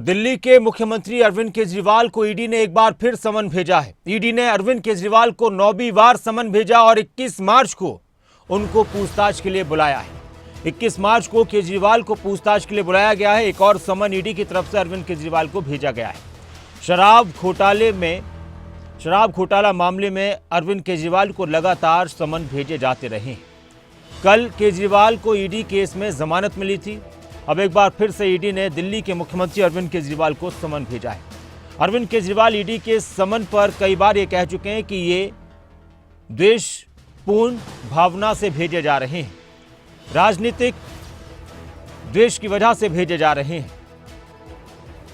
दिल्ली के मुख्यमंत्री अरविंद केजरीवाल को ईडी ने एक बार फिर समन भेजा है। ईडी ने अरविंद केजरीवाल को 9वीं बार समन भेजा और 21 मार्च को उनको पूछताछ के लिए बुलाया है। 21 मार्च को केजरीवाल को पूछताछ के लिए बुलाया गया है। एक और समन ईडी की तरफ से अरविंद केजरीवाल को भेजा गया है। शराब घोटाला मामले में अरविंद केजरीवाल को लगातार समन भेजे जाते रहे। कल केजरीवाल को ईडी केस में जमानत मिली थी। अब एक बार फिर से ईडी ने दिल्ली के मुख्यमंत्री अरविंद केजरीवाल को समन भेजा है। अरविंद केजरीवाल ईडी के समन पर कई बार ये कह चुके हैं कि ये द्वेषपूर्ण भावना से भेजे जा रहे हैं, राजनीतिक द्वेष की वजह से भेजे जा रहे हैं।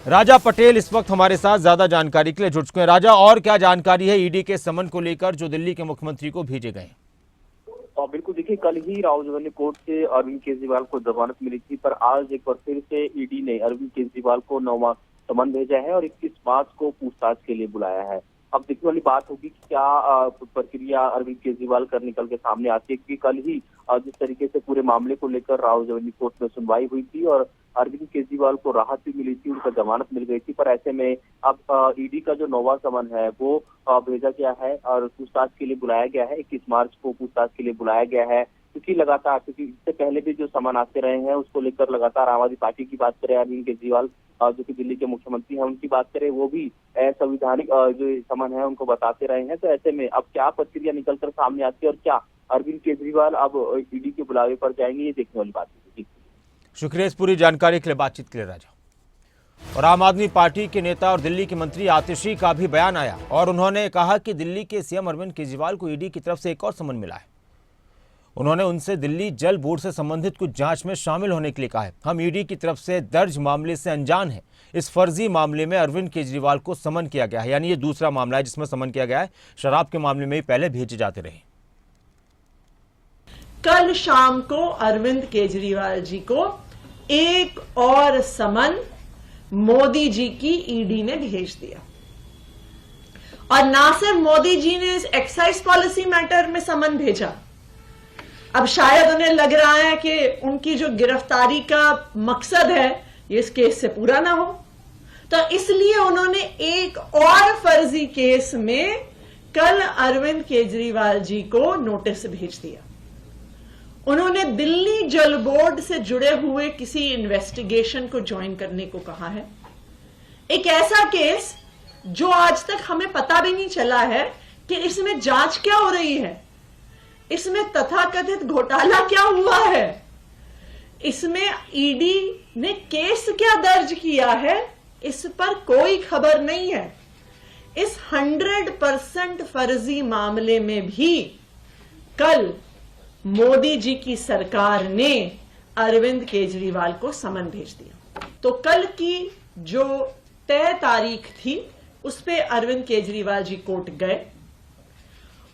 राजा पटेल इस वक्त हमारे साथ ज्यादा जानकारी के लिए जुड़ चुके हैं। राजा, और क्या जानकारी है ईडी के समन को लेकर जो दिल्ली के मुख्यमंत्री को भेजे गए? बिल्कुल, देखिए, कल ही राउरकेला कोर्ट से अरविंद केजरीवाल को जमानत मिली थी, पर आज एक बार फिर से ईडी ने अरविंद केजरीवाल को 9वां समन भेजा है और 21 मार्च को पूछताछ के लिए बुलाया है। अब देखने वाली बात होगी कि क्या प्रक्रिया अरविंद केजरीवाल कर निकल के सामने आती है, क्योंकि कल ही जिस तरीके से पूरे मामले को लेकर राउरकेला कोर्ट में सुनवाई हुई थी और अरविंद केजरीवाल को राहत भी मिली थी, उनका जमानत मिल गई थी, पर ऐसे में अब ईडी का जो 9वां समन है वो भेजा गया है और पूछताछ के लिए बुलाया गया है। 21 मार्च को पूछताछ के लिए बुलाया गया है, क्योंकि इससे पहले भी जो समन आते रहे हैं उसको लेकर लगातार आम आदमी पार्टी की बात करें, अरविंद केजरीवाल जो कि दिल्ली के मुख्यमंत्री हैं उनकी बात करें, वो भी संवैधानिक जो समन है उनको बताते रहे हैं। तो ऐसे में अब क्या प्रक्रिया निकलकर सामने आती है और क्या अरविंद केजरीवाल अब ईडी के बुलावे पर जाएंगे, ये देखने वाली बात है। शुक्रिया इस पूरी जानकारी के लिए, बातचीत के लिए राजा। और आम आदमी पार्टी के नेता और दिल्ली के मंत्री आतिशी का भी बयान आया और उन्होंने कहा कि दिल्ली के सीएम अरविंद केजरीवाल को ईडी की तरफ से एक और समन मिला है। उन्होंने उनसे दिल्ली जल बोर्ड से संबंधित कुछ जांच में शामिल होने के लिए कहा है। हम ईडी की तरफ से दर्ज मामले से अनजान हैं। इस फर्जी मामले में अरविंद केजरीवाल को समन किया गया है, यानी ये दूसरा मामला है जिसमें समन किया गया है। शराब के मामले में ही पहले भेजे जाते रहे। कल शाम को अरविंद केजरीवाल जी को एक और समन मोदी जी की ईडी ने भेज दिया और ना सिर्फ मोदी जी ने इस एक्साइज पॉलिसी मैटर में समन भेजा, अब शायद उन्हें लग रहा है कि उनकी जो गिरफ्तारी का मकसद है ये इस केस से पूरा ना हो, तो इसलिए उन्होंने एक और फर्जी केस में कल अरविंद केजरीवाल जी को नोटिस भेज दिया। उन्होंने दिल्ली जल बोर्ड से जुड़े हुए किसी इन्वेस्टिगेशन को ज्वाइन करने को कहा है। एक ऐसा केस जो आज तक हमें पता भी नहीं चला है कि इसमें जांच क्या हो रही है, इसमें तथाकथित घोटाला क्या हुआ है, इसमें ईडी ने केस क्या दर्ज किया है, इस पर कोई खबर नहीं है। इस 100% फर्जी मामले में भी कल मोदी जी की सरकार ने अरविंद केजरीवाल को समन भेज दिया। तो कल की जो तय तारीख थी उस पे अरविंद केजरीवाल जी कोर्ट गए।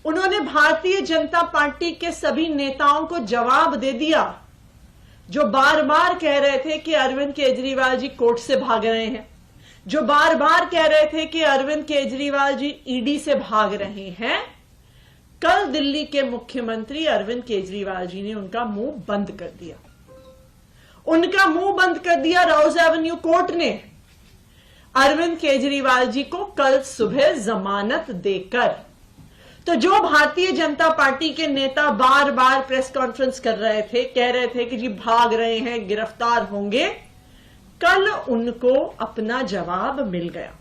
उन्होंने भारतीय जनता पार्टी के सभी नेताओं को जवाब दे दिया जो बार बार कह रहे थे कि अरविंद केजरीवाल जी कोर्ट से भाग रहे हैं, जो बार बार कह रहे थे कि अरविंद केजरीवाल जी ईडी से भाग रहे हैं। कल दिल्ली के मुख्यमंत्री अरविंद केजरीवाल जी ने उनका मुंह बंद कर दिया। उनका मुंह बंद कर दिया रोज एवेन्यू कोर्ट ने अरविंद केजरीवाल जी को कल सुबह जमानत देकर। तो जो भारतीय जनता पार्टी के नेता बार बार प्रेस कॉन्फ्रेंस कर रहे थे, कह रहे थे कि जी भाग रहे हैं, गिरफ्तार होंगे, कल उनको अपना जवाब मिल गया।